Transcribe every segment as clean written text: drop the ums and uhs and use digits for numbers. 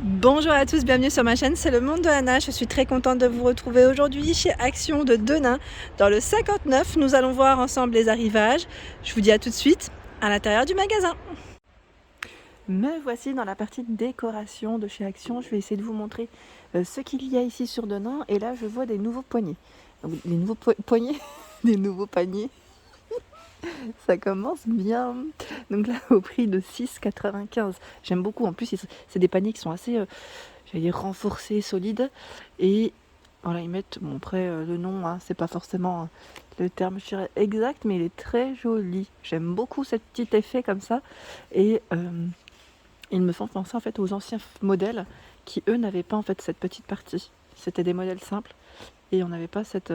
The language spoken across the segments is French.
Bonjour à tous, bienvenue sur ma chaîne, c'est le monde de Anna. Je suis très contente de vous retrouver aujourd'hui chez Action de Denain dans le 59. Nous allons voir ensemble les arrivages. Je vous dis à tout de suite à l'intérieur du magasin. Me voici dans la partie décoration de chez Action. Je vais essayer de vous montrer ce qu'il y a ici sur Denain. Et là je vois des nouveaux poignets. Donc, des nouveaux poignets, des nouveaux paniers. Ça commence bien. Donc là au prix de 6,95. J'aime beaucoup. En plus c'est des paniers qui sont assez j'allais dire renforcés, solides. Et voilà, ils mettent, bon après le nom, hein, c'est pas forcément le terme je dirais exact, mais il est très joli. J'aime beaucoup ce petit effet comme ça. Et ils me font penser en fait aux anciens modèles qui eux n'avaient pas en fait cette petite partie. C'était des modèles simples et on n'avait pas cette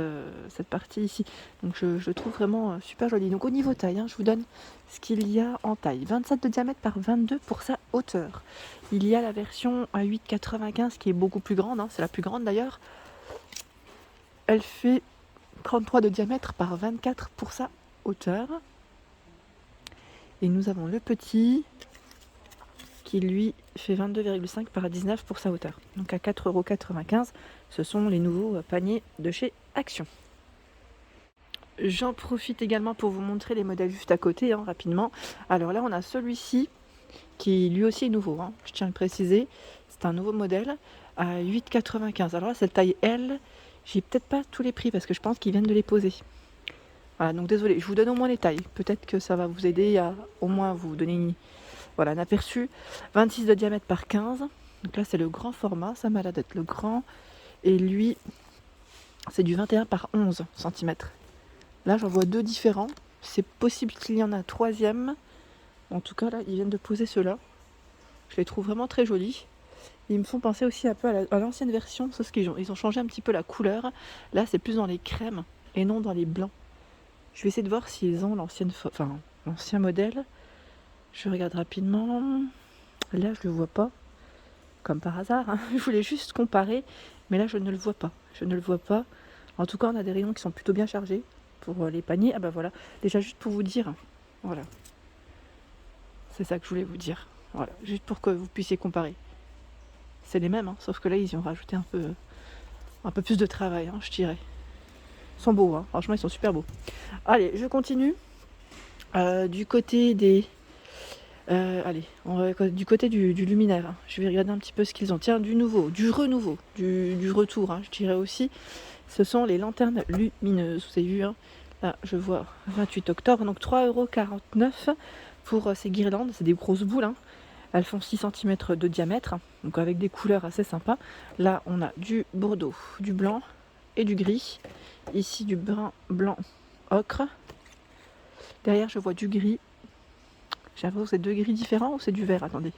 partie ici. Donc je le trouve vraiment super joli. Donc au niveau taille, hein, je vous donne ce qu'il y a en taille. 27 de diamètre par 22 pour sa hauteur. Il y a la version à 8,95 qui est beaucoup plus grande, hein, c'est la plus grande d'ailleurs. Elle fait 33 de diamètre par 24 pour sa hauteur. Et nous avons le petit qui lui fait 22,5 par 19 pour sa hauteur. Donc à 4,95 €, ce sont les nouveaux paniers de chez Action. J'en profite également pour vous montrer les modèles juste à côté, hein, rapidement. Alors là, on a celui-ci qui lui aussi est nouveau, hein, je tiens à le préciser. C'est un nouveau modèle à 8,95 €. Alors là, c'est taille L. J'ai peut-être pas tous les prix parce que je pense qu'ils viennent de les poser. Voilà, donc désolé, je vous donne au moins les tailles. Peut-être que ça va vous aider à au moins vous donner un aperçu. 26 de diamètre par 15. Donc là, c'est le grand format, ça m'a l'air d'être le grand. Et lui, c'est du 21 par 11 cm. Là, j'en vois deux différents. C'est possible qu'il y en ait un troisième. En tout cas, là, ils viennent de poser ceux-là. Je les trouve vraiment très jolis. Ils me font penser aussi un peu à l'ancienne version, sauf qu'ils ont changé un petit peu la couleur. Là, c'est plus dans les crèmes et non dans les blancs. Je vais essayer de voir s'ils ont l'ancien modèle. Je regarde rapidement. Là, je le vois pas. Comme par hasard, hein. Je voulais juste comparer, mais là, je ne le vois pas. Je ne le vois pas. En tout cas, on a des rayons qui sont plutôt bien chargés pour les paniers. Ah bah voilà, déjà juste pour vous dire, voilà. C'est ça que je voulais vous dire. Voilà, juste pour que vous puissiez comparer. C'est les mêmes, hein, sauf que là, ils y ont rajouté un peu plus de travail, hein, je dirais. Ils sont beaux, hein. Franchement, ils sont super beaux. Allez, je continue. Du côté des... du côté du luminaire, hein. Je vais regarder un petit peu ce qu'ils ont. Tiens, du nouveau, du renouveau, du retour, hein, je dirais aussi. Ce sont les lanternes lumineuses. Vous avez vu, hein, là, je vois 28 octobre, donc 3,49 € pour ces guirlandes. C'est des grosses boules, hein. Elles font 6 cm de diamètre, donc avec des couleurs assez sympas. Là, on a du bordeaux, du blanc et du gris. Ici, du brun, blanc, ocre. Derrière, je vois du gris. J'ai l'impression que c'est deux gris différents ou c'est du vert? Attendez.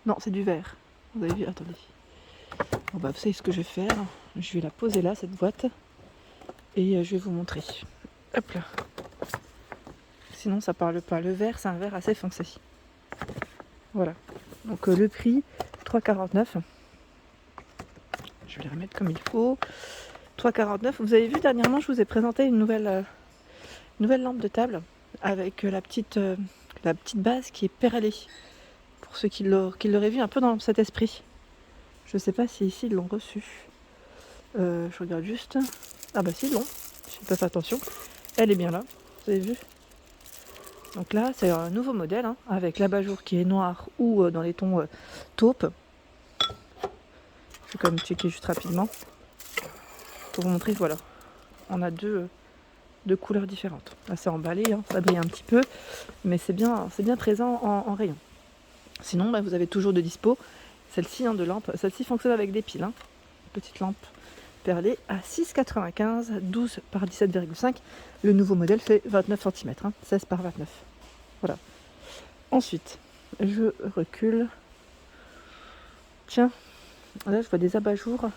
Non, c'est du vert. Vous avez vu? Attendez. Bon bah, vous savez ce que je vais faire. Je vais la poser là, cette boîte. Et je vais vous montrer. Hop là. Sinon, ça parle pas. Le vert, c'est un vert assez foncé. Voilà. Donc le prix, 3,49 €. Je vais les remettre comme il faut. 3,49 €. Vous avez vu, dernièrement, je vous ai présenté une nouvelle lampe de table avec la petite base qui est perlée. Pour ceux qui l'auraient vu un peu dans cet esprit. Je ne sais pas si ici ils l'ont reçu. Je regarde juste. Ah bah si, ils l'ont. J'ai pas fait attention. Elle est bien là. Vous avez vu? Donc là, c'est un nouveau modèle, hein, avec l'abat-jour qui est noir ou dans les tons taupe. Je vais quand même checker juste rapidement. Pour vous montrer, voilà. On a deux couleurs différentes. Là, c'est emballé, hein, ça brille un petit peu. Mais c'est bien présent en rayon. Sinon, bah, vous avez toujours de dispo celle-ci, hein, de lampe. Celle-ci fonctionne avec des piles, hein. Petite lampe perlée à 6,95 €, 12 par 17,5. Le nouveau modèle fait 29 cm, hein, 16 par 29. Voilà. Ensuite, je recule. Tiens, là je vois des abat-jours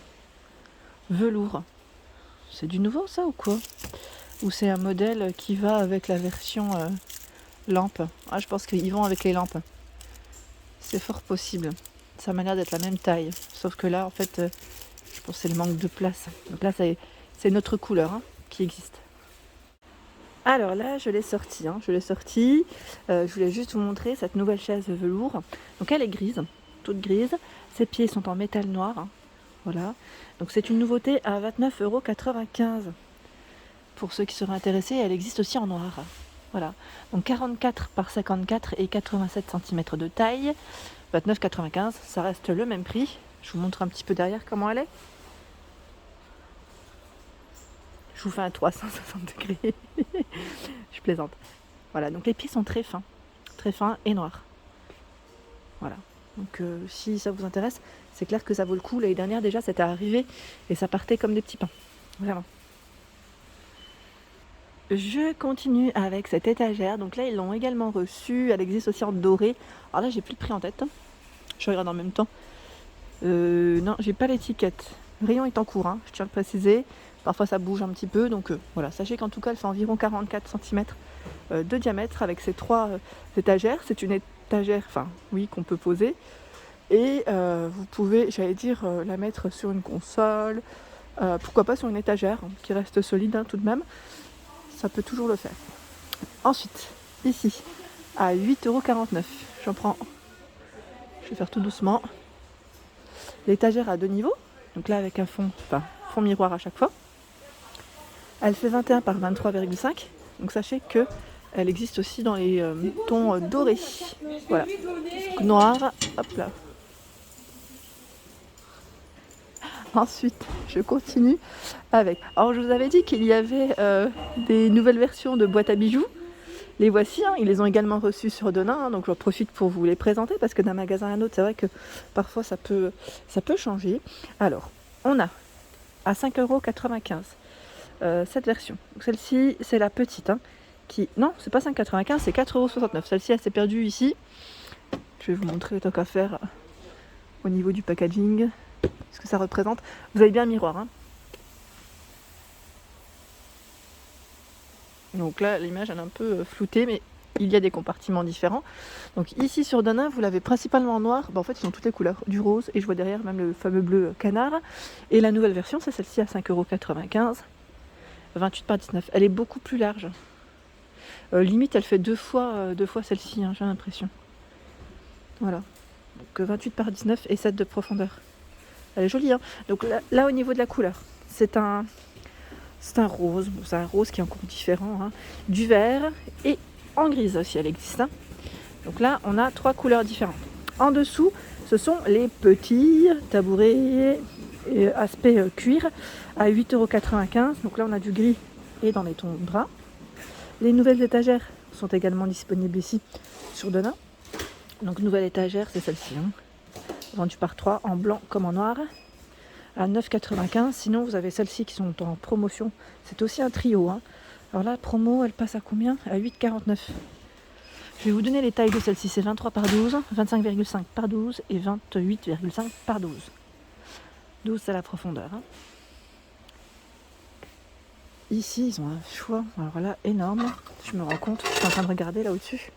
velours. C'est du nouveau ça ou quoi? Ou c'est un modèle qui va avec la version lampe? Ah, je pense qu'ils vont avec les lampes. C'est fort possible. Ça m'a l'air d'être la même taille. Sauf que là, en fait, je pense que c'est le manque de place. Donc là, c'est notre couleur, hein, qui existe. Alors là, je l'ai sortie. Je voulais juste vous montrer cette nouvelle chaise velours. Donc elle est grise. toute grise. Ses pieds sont en métal noir. Hein. Voilà. Donc c'est une nouveauté à 29,95 €. Pour ceux qui seraient intéressés, elle existe aussi en noir. Voilà. Donc 44 par 54 et 87 cm de taille. 29,95 €, ça reste le même prix. Je vous montre un petit peu derrière comment elle est. Je vous fais un 360 degrés. Je plaisante. Voilà, donc les pieds sont très fins et noirs. Voilà. Donc si ça vous intéresse, c'est clair que ça vaut le coup. L'année dernière déjà, c'était arrivé et ça partait comme des petits pains. Vraiment. Je continue avec cette étagère. Donc là, ils l'ont également reçue. Elle existe aussi en doré. Alors là, j'ai plus le prix en tête. Je regarde en même temps. Non, j'ai pas l'étiquette. Le rayon est en cours, hein, je tiens à le préciser. Parfois ça bouge un petit peu, donc voilà. Sachez qu'en tout cas, elle fait environ 44 cm de diamètre avec ces 3 étagères. C'est une étagère, qu'on peut poser. Et vous pouvez, la mettre sur une console. Pourquoi pas sur une étagère, hein, qui reste solide tout de même. Ça peut toujours le faire. Ensuite, ici, à 8,49 €. J'en prends. Je vais faire tout doucement. L'étagère à 2 niveaux. Donc là, avec un fond miroir à chaque fois. Elle fait 21 par 23,5. Donc sachez que elle existe aussi dans les tons dorés. Voilà. Donc, noir. Hop là. Ensuite, je continue avec. Alors, je vous avais dit qu'il y avait des nouvelles versions de boîtes à bijoux. Les voici, hein, ils les ont également reçus sur Denain, donc j'en profite pour vous les présenter parce que d'un magasin à un autre, c'est vrai que parfois ça peut changer. Alors, on a à 5,95 € cette version. Donc, celle-ci, c'est la petite, hein, non, c'est pas 5,95 €, c'est 4,69 €. Celle-ci, elle s'est perdue ici. Je vais vous montrer tant qu'à faire au niveau du packaging ce que ça représente. Vous avez bien le miroir, hein. Donc là, l'image elle est un peu floutée, mais il y a des compartiments différents. Donc ici sur Denain, vous l'avez principalement en noir. En fait, ils ont toutes les couleurs, du rose, et je vois derrière même le fameux bleu canard. Et la nouvelle version, c'est celle-ci à 5,95 €, 28 par 19. Elle est beaucoup plus large. Limite, elle fait deux fois celle-ci, hein, j'ai l'impression. Voilà. Donc 28 par 19 et 7 de profondeur. Elle est jolie, hein. Donc là, au niveau de la couleur, c'est un rose. Bon, c'est un rose qui est encore différent, hein. Du vert et en grise aussi, elle existe, hein. Donc là, on a 3 couleurs différentes. En dessous, ce sont les petits tabourets et aspect cuir à 8,95 €. Donc là, on a du gris et dans les tons bruns. Les nouvelles étagères sont également disponibles ici sur Denain. Donc nouvelle étagère, c'est celle-ci, hein. Vendue par 3 en blanc comme en noir à 9,95 €. Sinon vous avez celles-ci qui sont en promotion. C'est aussi un trio, hein. Alors là, promo, elle passe à combien? À 8,49 €. Je vais vous donner les tailles de celle-ci. C'est 23 par 12, 25,5 par 12 et 28,5 par 12. 12, c'est la profondeur, hein. Ici, ils ont un choix, alors là, énorme. Je me rends compte, je suis en train de regarder là au-dessus.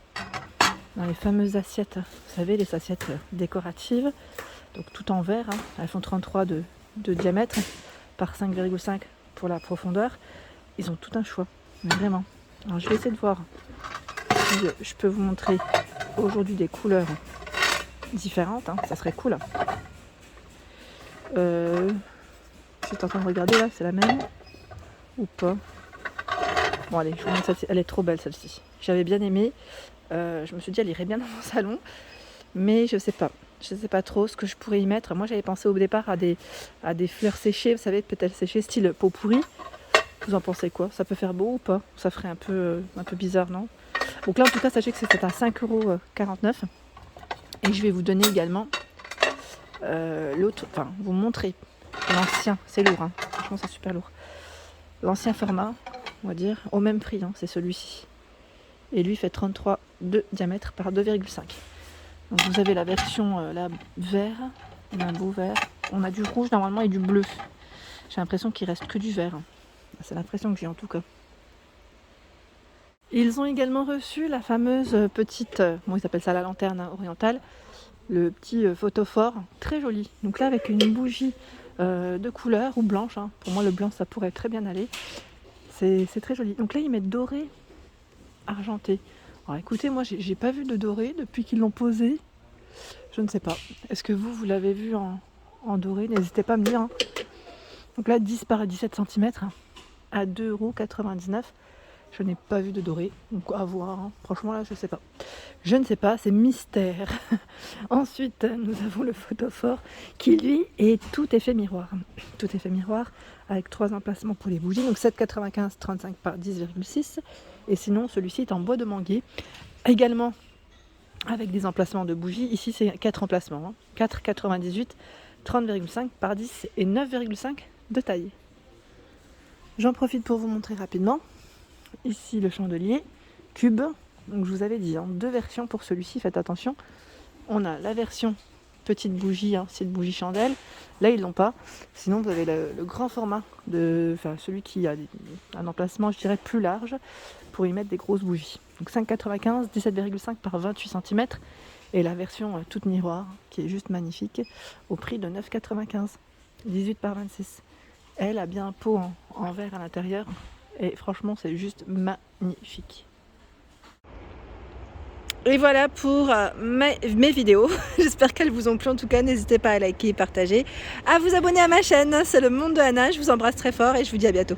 Dans les fameuses assiettes, vous savez, les assiettes décoratives, donc tout en verre, hein. Elles font 33 de diamètre par 5,5 pour la profondeur. Ils ont tout un choix, mais vraiment. Alors je vais essayer de voir si je peux vous montrer aujourd'hui des couleurs différentes, hein. Ça serait cool. Je suis en train de regarder là, c'est la même ou pas? Bon allez, je vous montre celle-ci, elle est trop belle celle-ci. J'avais bien aimé. Je me suis dit elle irait bien dans mon salon, mais je sais pas trop ce que je pourrais y mettre. Moi j'avais pensé au départ à des fleurs séchées, vous savez, pétales séchées style pot pourri. Vous en pensez quoi? Ça peut faire beau ou pas? Ça ferait un peu bizarre, non? Donc là en tout cas sachez que c'était à 5,49 € et je vais vous donner également l'autre, vous montrer l'ancien. C'est lourd, hein. Franchement c'est super lourd. L'ancien format, on va dire, au même prix, hein, c'est celui-ci. Et lui fait 33 de diamètre par 2,5. Donc vous avez la version vert, on a un beau vert, on a du rouge normalement et du bleu. J'ai l'impression qu'il reste que du vert. C'est l'impression que j'ai en tout cas. Ils ont également reçu la fameuse petite, ils appellent ça la lanterne, hein, orientale, le petit photophore, très joli. Donc là avec une bougie de couleur ou blanche, hein. Pour moi le blanc ça pourrait très bien aller. C'est très joli. Donc là ils mettent doré argenté. Alors écoutez, moi j'ai pas vu de doré depuis qu'ils l'ont posé. Je ne sais pas. Est-ce que vous l'avez vu en doré? N'hésitez pas à me dire. Hein. Donc là, 10 par 17 cm à 2,99 €. Je n'ai pas vu de doré, donc à voir. Hein. Franchement, là, je ne sais pas. Je ne sais pas, c'est mystère. Ensuite, nous avons le photophore qui, lui, est tout effet miroir. Tout effet miroir avec 3 emplacements pour les bougies. Donc 7,95 €, 35 par 10,6. Et sinon, celui-ci est en bois de manguier. Également avec des emplacements de bougies. Ici, c'est 4 emplacements. Hein. 4,98, 30,5 par 10 et 9,5 de taille. J'en profite pour vous montrer rapidement. Ici, le chandelier cube. Donc, je vous avais dit, hein, 2 versions pour celui-ci, faites attention. On a la version petite bougie, hein, c'est une bougie chandelle. Là, ils l'ont pas. Sinon, vous avez le grand format, celui qui a un emplacement, je dirais, plus large pour y mettre des grosses bougies. Donc 5,95, 17,5 par 28 cm. Et la version toute miroir, qui est juste magnifique, au prix de 9,95, 18 par 26. Elle a bien un pot en verre à l'intérieur. Et franchement, c'est juste magnifique. Et voilà pour mes vidéos. J'espère qu'elles vous ont plu. En tout cas, n'hésitez pas à liker et partager. À vous abonner à ma chaîne. C'est le monde de Anna. Je vous embrasse très fort et je vous dis à bientôt.